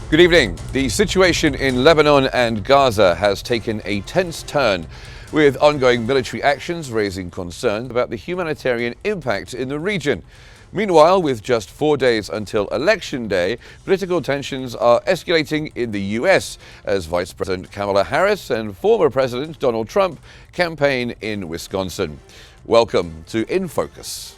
Good evening. The situation in Lebanon and Gaza has taken a tense turn, with ongoing military actions raising concern about the humanitarian impact in the region. Meanwhile, with just 4 days until Election Day, political tensions are escalating in the US as Vice President Kamala Harris and former President Donald Trump campaign in Wisconsin. Welcome to In Focus.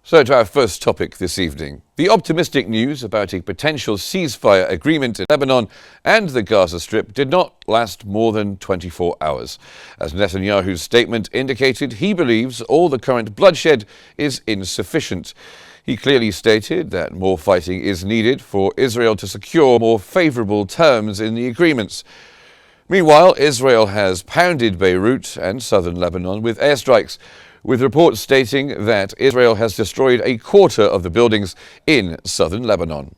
So to our first topic this evening, the optimistic news about a potential ceasefire agreement in Lebanon and the Gaza Strip did not last more than 24 hours. As Netanyahu's statement indicated, he believes all the current bloodshed is insufficient. He clearly stated that more fighting is needed for Israel to secure more favorable terms in the agreements. Meanwhile, Israel has pounded Beirut and southern Lebanon with airstrikes, with reports stating that Israel has destroyed a quarter of the buildings in southern Lebanon.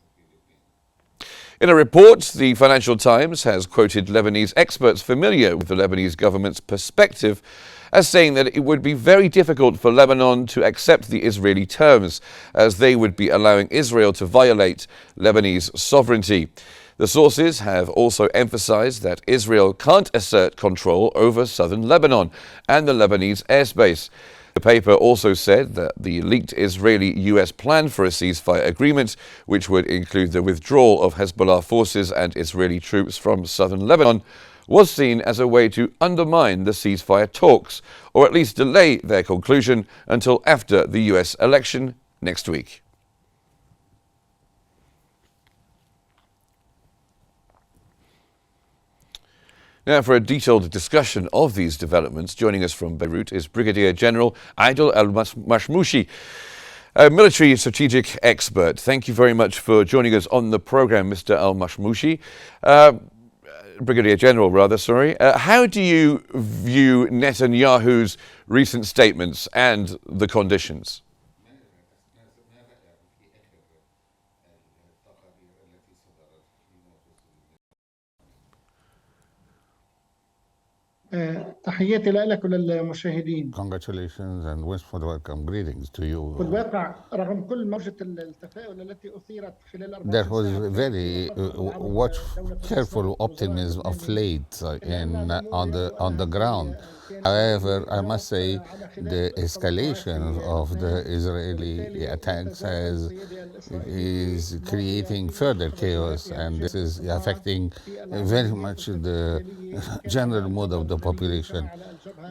In a report, the Financial Times has quoted Lebanese experts familiar with the Lebanese government's perspective as saying that it would be very difficult for Lebanon to accept the Israeli terms, as they would be allowing Israel to violate Lebanese sovereignty. The sources have also emphasized that Israel can't assert control over southern Lebanon and the Lebanese airspace. The paper also said that the leaked Israeli-US plan for a ceasefire agreement, which would include the withdrawal of Hezbollah forces and Israeli troops from southern Lebanon, was seen as a way to undermine the ceasefire talks, or at least delay their conclusion until after the US election next week. Now, for a detailed discussion of these developments, joining us from Beirut is Brigadier General Adil Al-Mashmoushi, a military strategic expert. Thank you very much for joining us on the program, Mr. Al-Mashmoushi. Brigadier General, how do you view Netanyahu's recent statements and the conditions? تحياتي لك وللمشاهدين. Congratulations and wishful welcome greetings to you. بالواقع رغم كل موجة التفاؤل التي أثيرت خلال 24 There was very careful optimism of late on the ground. However, I must say the escalation of the Israeli attacks is creating further chaos, and this is affecting very much the general mood of the population.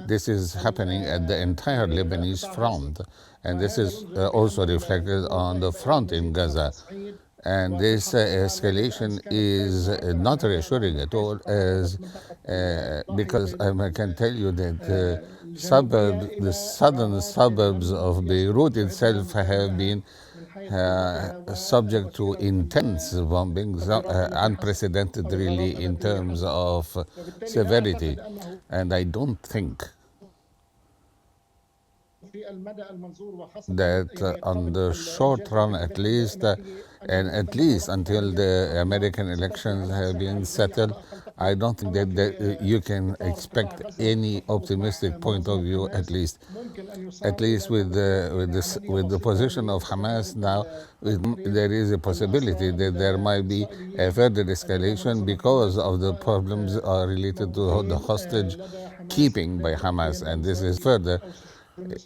This is happening at the entire Lebanese front, and this is also reflected on the front in Gaza. And this escalation is not reassuring at all, because I can tell you that the southern suburbs of Beirut itself have been subject to intense bombings, unprecedented really in terms of severity. And I don't think that on the short run at least, and at least until the American elections have been settled, I don't think that you can expect any optimistic point of view, at least with the position of Hamas now. There is a possibility that there might be a further escalation because of the problems related to the hostage keeping by Hamas, and this is further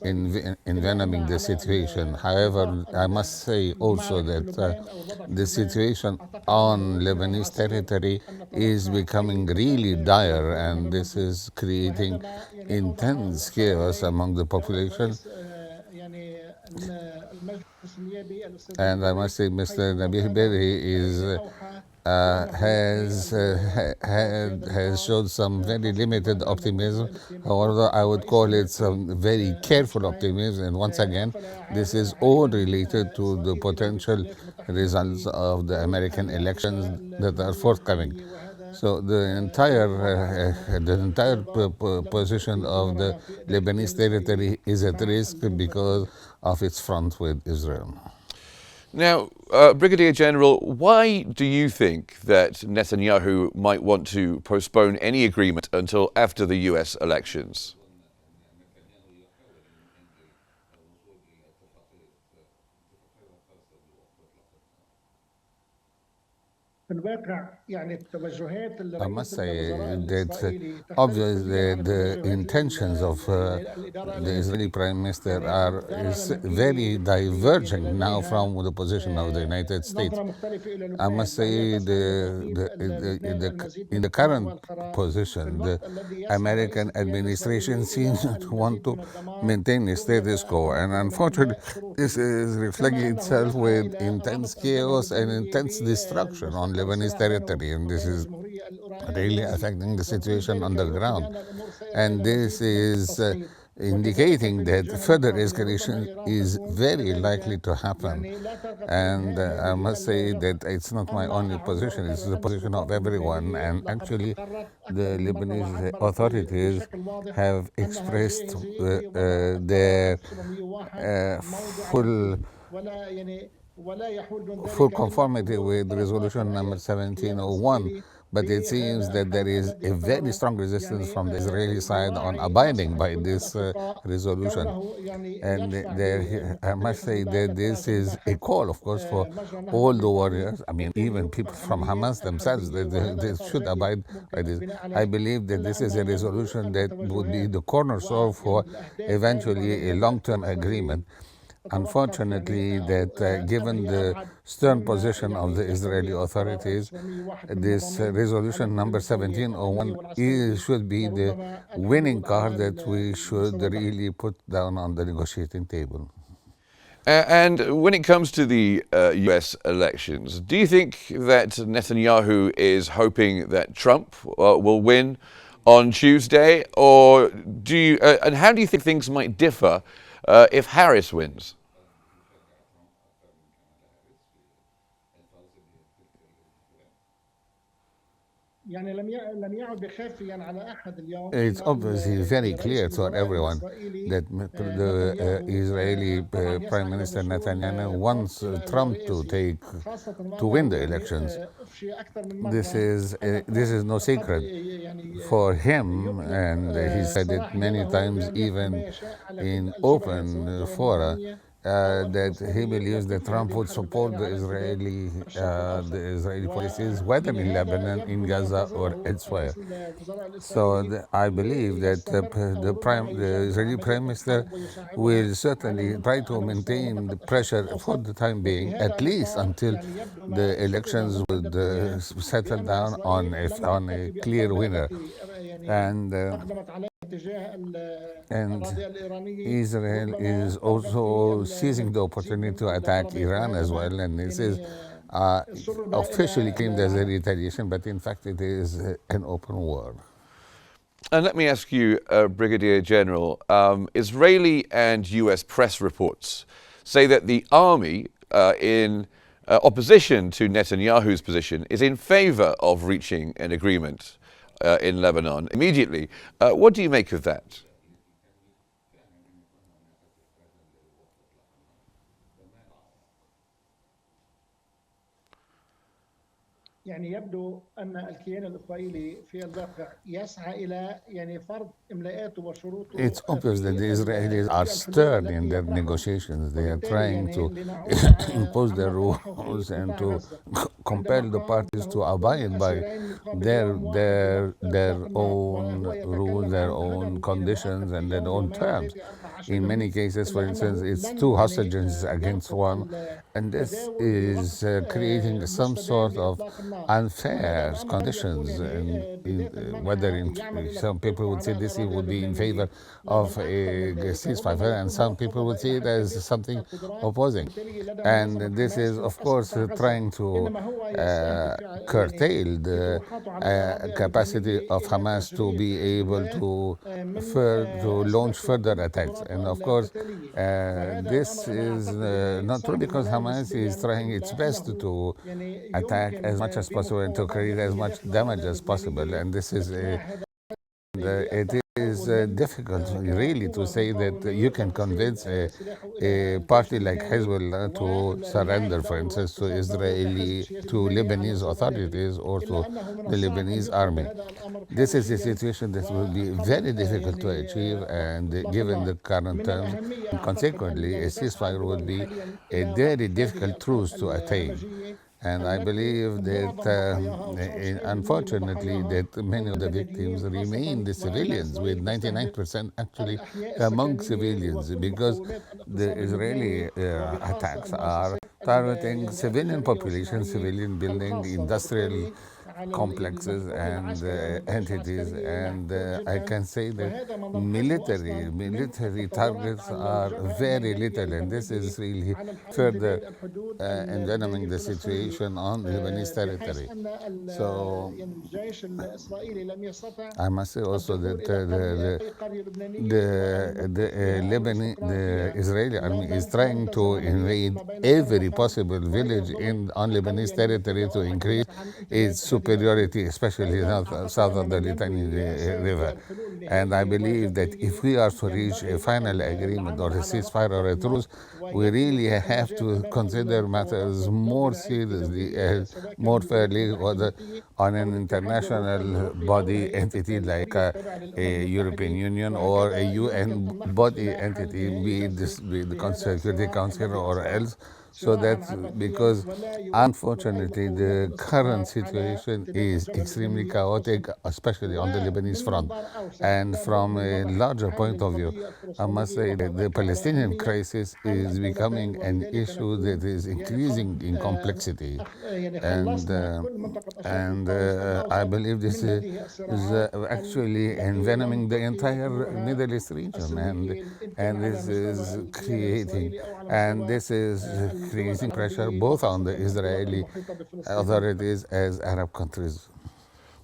envenoming the situation. However, I must say also that the situation on Lebanese territory is becoming really dire, and this is creating intense chaos among the population. المجلس النيابي الأستاذ And I نبيه must say, بري Mr. حيث Nabih كان Berri is أوحى بأنه has في هذا has الإطار showed some very خاصة limited وأمام وفود optimism. الائتلاف However, I would رئيس call it الناتو some very careful رامشتاين optimism. And once again, أقبل this is all عائدا من related to the إسرائيل إلى potential الولايات المتحدة results في of the American elections الأجواء that are الأمنية forthcoming. والقومية وهذا So وضع the أمام entire افتراضات لم position تأتي of the بمرة في الاحتلال Lebanese الإسرائيلي territory is at مع risk الظروف because الحالية. of its front with Israel. Now, Brigadier General, why do you think that Netanyahu might want to postpone any agreement until after the US elections? في الواقع يعني التوجهات اللي I must رئيس say الوزراء that الإسرائيلي تختلف obviously كليا عن the التوجهات intentions of الإدارة the Israeli الأمريكية. Prime Minister يعني are الإدارة is الأمريكية very بالتحديد divergent now لديها from the position of the United States. نظرة مختلفة إلى I لبنان، must وهي say تسعى إلى تحديد لبنان المزيد in من the الأمن current والقرار في position, the الوقت الذي يسعى رئيس American الكيان administration الإسرائيلي seems إلى to want المزيد to من الدمار maintain the status طول quo, and ما unfortunately, تم this شروطه. is reflecting كما أنه itself يسعى with إلى intense ربط الدولة chaos and اللبنانية intense destruction on Lebanese بالسلاح بينه territory, and this وبين is الجمهورية really الإيرانية. affecting the وكل situation on ذلك the يؤكد ground. بأن الأمور سائرة And إلى this مزيد من is التصعيد. وكذلك indicating في that الجهة further المقابلة ربما escalation إيران is تكون very likely كذلك to happen. يعني لا ترغب في And إنهاء I هذه must say الجبهة. that it's not my أما only أعود position, it's وأكرر the أن position of السلطات everyone. الإسرائيلية And لقد actually, أقرت أكثر the من مرة Lebanese وعبرت authorities بشكل واضح have أنها expressed جاهزة لوضع their القرار 701 موضع full التنفيذ، ولا يحول دون full ذلك إلا conformity قبول with الطرف resolution number الكيان 1701, الإسرائيلي but it seems بهذا that there الحل is الذي a very يعتبره strong resistance يعني from the Israeli side on يراعي abiding مصلحة by كل this الأشقاء، resolution. كونه يعني And يدفع I must بمقتضي say حزب الله إلى that this التراجع is إلى a خلف call, of course, for مجرى النهضة all the اللبناني، warriors. I mean, وبالتالي even وفق people from العمليات Hamas themselves, الحربية، that وهذا they إطار should جيد abide by ممكن this. البناء I عليه. believe that إلا this أن is a يبدو resolution أن that would be التوجهات the cornerstone for والأهداف الراغبة eventually a لدى long-term الإسرائيلي agreement. تتوقف Unfortunately, يعني أو that given هي the أبعد stern مما position of the يعني Israeli يقتضي القرار authorities, 1701 من this مضامين resolution العنف number الإلكتروني التقني 1701 والعسكري، should be the وربما winning الحلول على card that we should المستوى really put down on the negotiating table. And when it comes to the US elections, do you think that Netanyahu is hoping that Trump will win on Tuesday? Or and how do you think things might differ if Harris wins? يعني لم يعد بخافيا على أحد اليوم It's أن obviously very رئيس clear to الوزراء everyone الإسرائيلي that the نتنياهو Israeli طبعا Prime يسعى إلى Minister الوصول Netanyahu فوق wants Trump to الرئاسة، take خاصة to win وأنه the يعني elections. أفشي أكثر من This مرة is أن this ترامب is no قد secret يعني for him, يطلق and he said it سراح many يده times, بأن يفعل ما even يشاء على كل in الجبهات سواء open الجبهة fora, اللبنانية أو that he الفلسطينية، believes that وكيف Trump يريد would حرب support دائرة على امتداد الشرق The الأوسط. Israeli policies, whether ويعني in هذا Lebanon, in يبدو ما Gaza, or ينتظره elsewhere. رئيس الوزراء So الإسرائيلي I believe that ليستمر أو ربما the يجازف Israeli Prime عملية Minister الحرب ويصعبها will certainly try to على مستوى maintain the منطقة الشرق pressure for الأوسط. the time وفي being, هذا at least الإطار until يعني يبدو ما the شُهد elections ضمن would الدفاع settle بأن down on إسرائيل لن on a تكتفي clear بالحرب winner. التي يعني And أقدمت عليها تجاه and الأراضي الإيرانية، Israel ربما is ترغب في also seizing the المزيد opportunity من to attack الضربات، Iran as وهذا well. And this is يعني سُرب officially إلى claimed as a retaliation, but in fact it is an open war. And let me ask you, Brigadier General, Israeli and US press reports say that the army in opposition to Netanyahu's position is in favor of reaching an agreement in Lebanon immediately. What do you make of that? يعني يبدو أن الكيان الإسرائيلي في الواقع يسعى إلى يعني فرض إملاءاته وشروطه It's obvious that the Israelis are stern in their negotiations. They are trying to impose their rules and to compel the parties to abide by their own rules, their own conditions, and their own terms. In many cases, for instance, it's two hostages against one, and this is creating some sort of unfair conditions, whether some people would say this would be in favor of a ceasefire, and some people would see it as something opposing. And this is, of course, trying to curtail the capacity of Hamas to be able to launch further attacks. And of course, this is not true, because Hamas is trying its best to attack as much as possible and to create as much damage as possible. And this is it is difficult, really, to say that you can convince a party like Hezbollah to surrender, for instance, to Lebanese authorities or to the Lebanese army. This is a situation that will be very difficult to achieve, and given the current terms, and consequently, a ceasefire would be a very difficult truce to attain. And I believe that, unfortunately, that many of the victims remain the civilians, with 99% actually among civilians, because the Israeli attacks are targeting civilian population, civilian building, industrial complexes and entities, and I can say that military targets are very little, and this is really further envenoming the situation on Lebanese territory. So I must say also that the Israeli army is trying to invade every possible village on Lebanese territory to increase its superiority, especially south of the Litani River. And I believe that if we are to reach a final agreement or a ceasefire or a truce, we really have to consider matters more seriously, more fairly, on an international body entity like a European Union or a UN body entity, be it the Security Council or else. So that's because, unfortunately, the current situation is extremely chaotic, especially on the Lebanese front. And from a larger point of view, I must say that the Palestinian crisis is becoming an issue that is increasing in complexity. And I believe this is actually envenoming the entire Middle East region. And this is creating pressure both on the Israeli authorities as Arab countries.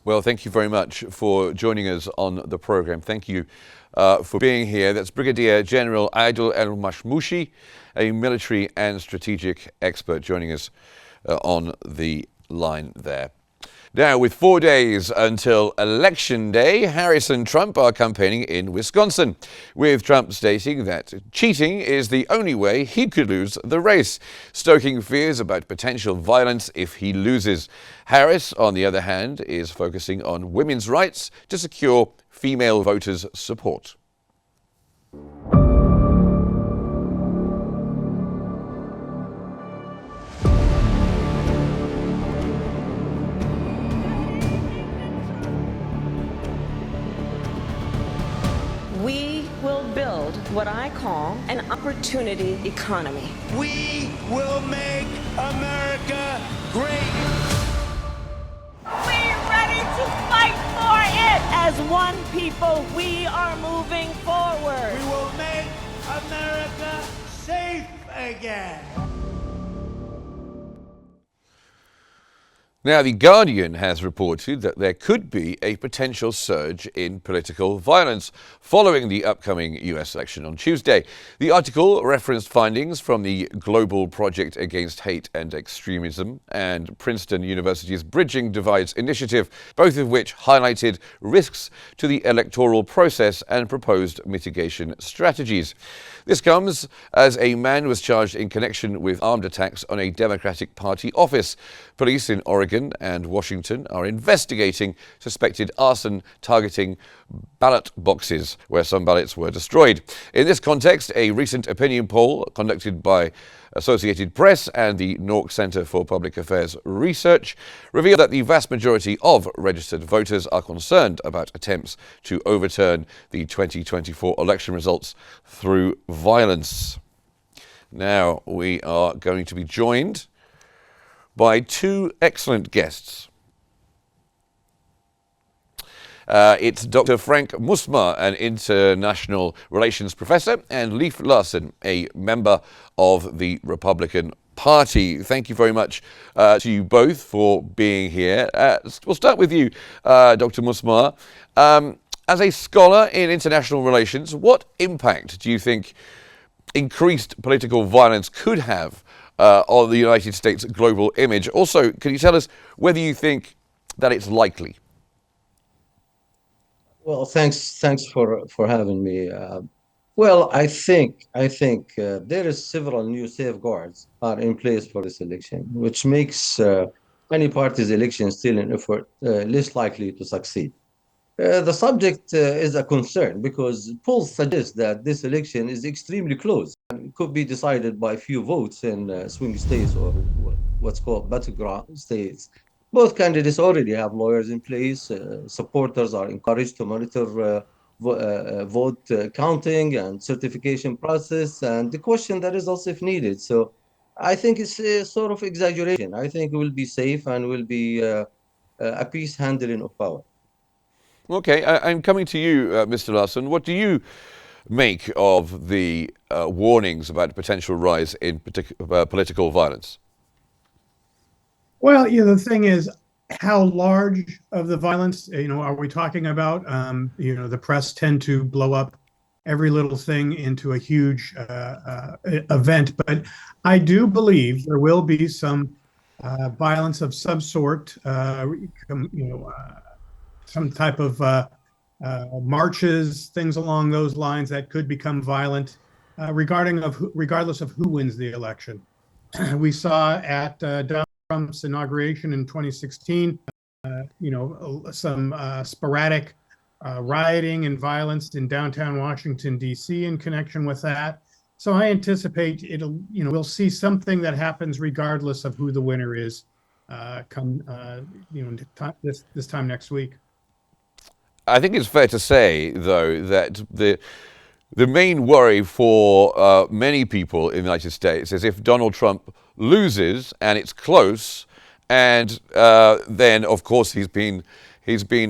Well, thank you very much for joining us on the program. Thank you for being here. That's Brigadier General Adil El-Mashmoushi, a military and strategic expert, joining us on the line there. Now, with 4 days until Election Day, Harris and Trump are campaigning in Wisconsin, with Trump stating that cheating is the only way he could lose the race, stoking fears about potential violence if he loses. Harris, on the other hand, is focusing on women's rights to secure female voters' support. We will build what I call an opportunity economy. We will make America great. We're ready to fight for it. As one people, we are moving forward. We will make America safe again. Now, The Guardian has reported that there could be a potential surge in political violence following the upcoming US election on Tuesday. The article referenced findings from the Global Project Against Hate and Extremism and Princeton University's Bridging Divides initiative, both of which highlighted risks to the electoral process and proposed mitigation strategies. This comes as a man was charged in connection with armed attacks on a Democratic Party office. Police in Oregon and Washington are investigating suspected arson targeting ballot boxes where some ballots were destroyed. In this context, a recent opinion poll conducted by Associated Press and the Nork Center for Public Affairs Research revealed that the vast majority of registered voters are concerned about attempts to overturn the 2024 election results through violence. Now we are going to be joined by two excellent guests. It's Dr. Frank Musma, an international relations professor, and Leif Larson, a member of the Republican Party. Thank you very much to you both for being here. We'll start with you, Dr. Musma. As a scholar in international relations, what impact do you think increased political violence could have on the United States' global image? Also, can you tell us whether you think that it's likely? Well, thanks for having me. Well, I think there is several new safeguards are in place for this election, which makes any party's election still an effort less likely to succeed. The subject is a concern because polls suggest that this election is extremely close and could be decided by few votes in swing states or what's called battleground states. Both candidates already have lawyers in place. Supporters are encouraged to monitor vote counting and certification process and the question the results if needed. So I think it's a sort of exaggeration. I think it will be safe and will be a peace handling of power. Okay, I'm coming to you, Mr. Larson. What do you make of the warnings about a potential rise in political violence? Well, the thing is, how large of the violence, are we talking about? The press tend to blow up every little thing into a huge event, but I do believe there will be some violence of some sort, some type of marches, things along those lines that could become violent, regardless of who wins the election. We saw at Donald Trump's inauguration in 2016, some sporadic rioting and violence in downtown Washington, D.C. in connection with that. So I anticipate we'll see something that happens regardless of who the winner is this time next week. I think it's fair to say, though, that the main worry for many people in the United States is if Donald Trump loses and it's close, and then of course he's been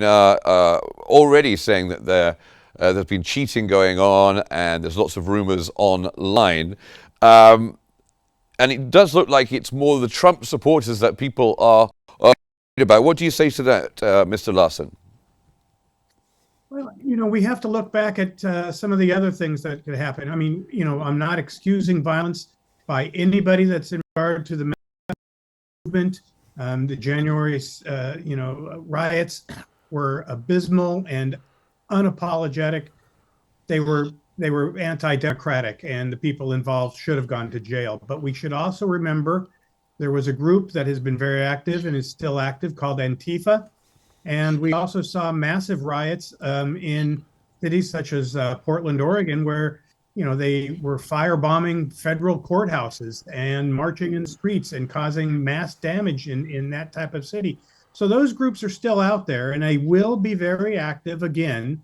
already saying that there's been cheating going on and there's lots of rumors online, and it does look like it's more the Trump supporters that people are worried about. What do you say to that, Mr. Larson? Well, we have to look back at some of the other things that could happen. I mean, I'm not excusing violence by anybody that's in regard to the movement. The January, riots were abysmal and unapologetic. They were anti-democratic, and the people involved should have gone to jail. But we should also remember there was a group that has been very active and is still active called Antifa. And we also saw massive riots in cities such as Portland, Oregon, where they were firebombing federal courthouses and marching in the streets and causing mass damage in that type of city. So those groups are still out there, and they will be very active again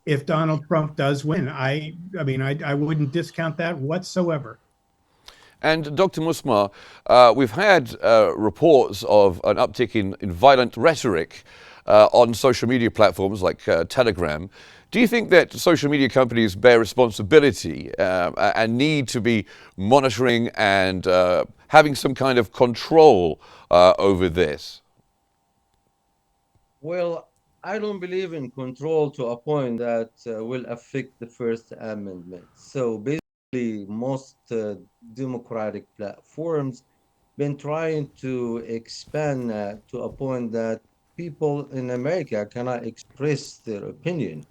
if Donald Trump does win. I wouldn't discount that whatsoever. And Dr. Musma, we've had reports of an uptick in violent rhetoric on social media platforms like Telegram. Do you think that social media companies bear responsibility and need to be monitoring and having some kind of control over this? Well, I don't believe in control to a point that will affect the First Amendment. So basically, most democratic platforms been trying to expand to a point that people in America cannot express their opinion.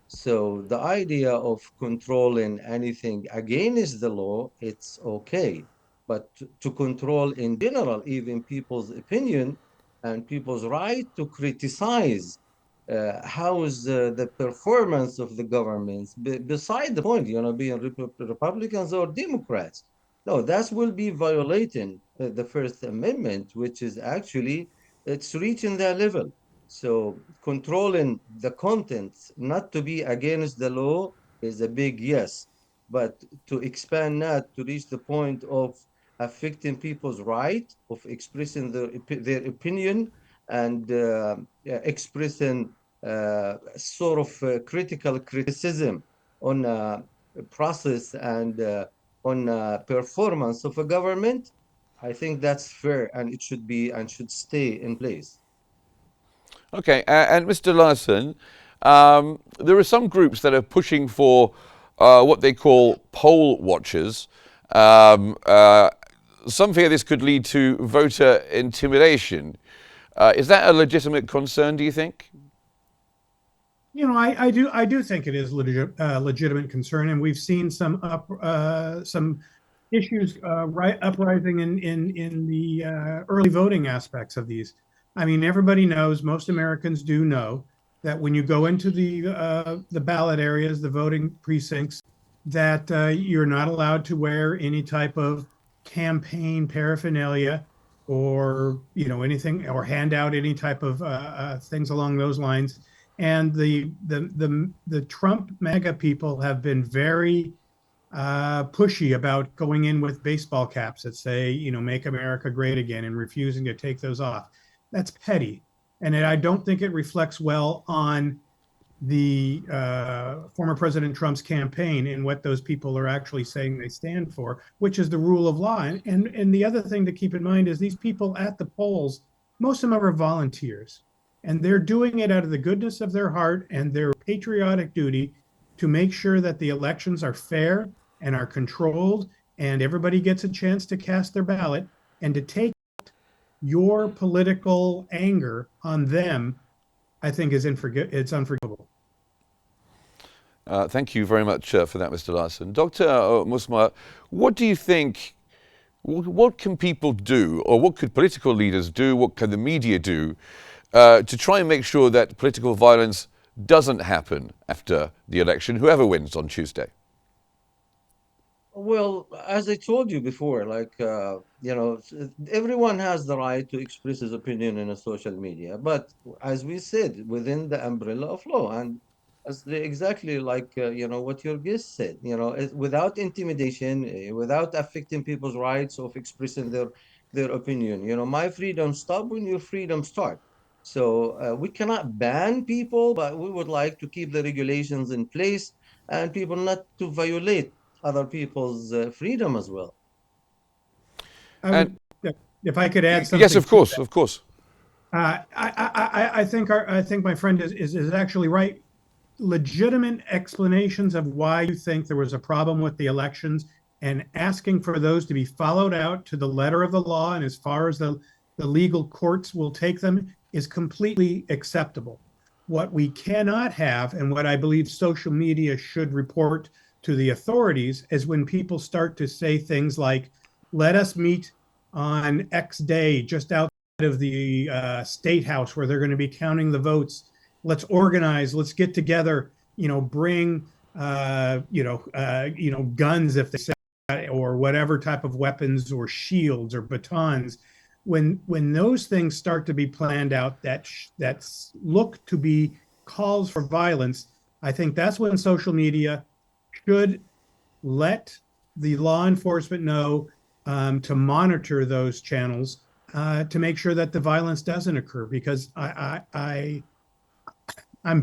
So the idea of controlling anything against the law, it's okay. But to control in general, even people's opinion and people's right to criticize how is the performance of the governments, beside the point, being Republicans or Democrats. No, that will be violating the First Amendment, which is actually, it's reaching that level. So controlling the contents, not to be against the law, is a big yes. But to expand that to reach the point of affecting people's right of expressing their opinion and expressing sort of critical criticism on process and on performance of a government, I think that's fair and it should be and should stay in place. Okay, and Mr. Larson, there are some groups that are pushing for what they call poll watchers. Some fear this could lead to voter intimidation. Is that a legitimate concern, do you think? You know, I do think it is legitimate concern, and we've seen some issues uprising in the early voting aspects of these. I mean, everybody knows, most Americans do know, that when you go into the ballot areas, the voting precincts, that you're not allowed to wear any type of campaign paraphernalia or anything, or hand out any type of things along those lines. And the Trump MAGA people have been very pushy about going in with baseball caps that say, "Make America great again," and refusing to take those off. That's petty, and I don't think it reflects well on the former President Trump's campaign and what those people are actually saying they stand for, which is the rule of law. And the other thing to keep in mind is these people at the polls, most of them are volunteers, and they're doing it out of the goodness of their heart and their patriotic duty to make sure that the elections are fair and are controlled and everybody gets a chance to cast their ballot. And to take your political anger on them, I think it's unforgivable. Thank you very much for that, Mr. Larson. Dr. Musma, what do you think, what can people do, or what could political leaders do, what can the media do to try and make sure that political violence doesn't happen after the election, whoever wins on Tuesday? Well, as I told you before, everyone has the right to express his opinion in a social media, but as we said, within the umbrella of law, and exactly like what your guest said, without intimidation, without affecting people's rights of expressing their opinion. My freedom stop when your freedom start. So we cannot ban people, but we would like to keep the regulations in place and people not to violate other people's freedom as well. If I could add something. Yes, of course, of course. I think my friend is actually right. Legitimate explanations of why you think there was a problem with the elections and asking for those to be followed out to the letter of the law and as far as the legal courts will take them is completely acceptable. What we cannot have, and what I believe social media should report to the authorities, is when people start to say things like, "Let us meet on X day just outside of the state house where they're going to be counting the votes. Let's organize. Let's get together. Bring guns if they say, or whatever type of weapons or shields or batons." When those things start to be planned out that look to be calls for violence, I think that's when social media should let the law enforcement know to monitor those channels to make sure that the violence doesn't occur, because I'm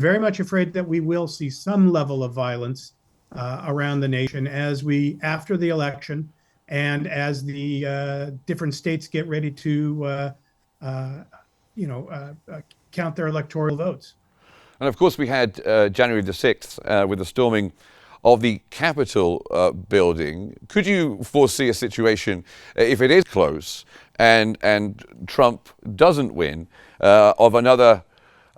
very much afraid that we will see some level of violence around the nation after the election and as the different states get ready to count their electoral votes. And of course we had January the 6th with the storming of the Capitol building. Could you foresee a situation, if it is close and Trump doesn't win, of another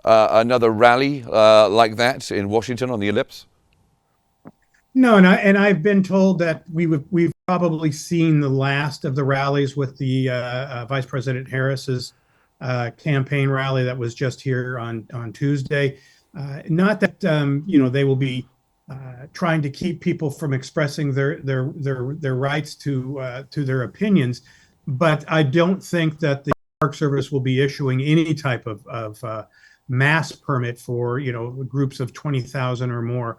rally like that in Washington on the Ellipse? No, and I've been told that we've probably seen the last of the rallies with the Vice President Harris's campaign rally that was just here on Tuesday. Not that they will be trying to keep people from expressing their rights to their opinions, but I don't think that the Park Service will be issuing any type of mass permit for groups of 20,000 or more.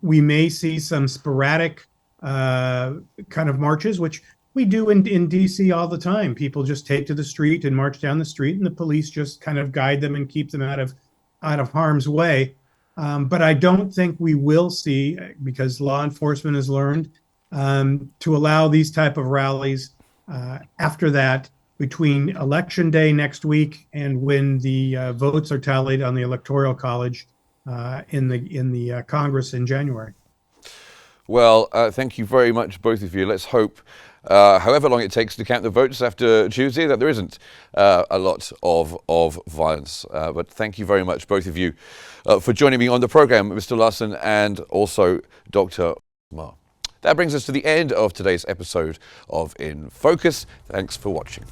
We may see some sporadic kind of marches, which we do in DC all the time. People just take to the street and march down the street, and the police just kind of guide them and keep them out of harm's way. But I don't think we will see, because law enforcement has learned to allow these type of rallies after that, between election day next week and when the votes are tallied on the Electoral College in the Congress in January. Well, thank you very much, both of you. Let's hope, however long it takes to count the votes after Tuesday, that there isn't a lot of violence. But thank you very much, both of you, for joining me on the program, Mr. Larson and also Dr. Marr. That brings us to the end of today's episode of In Focus. Thanks for watching.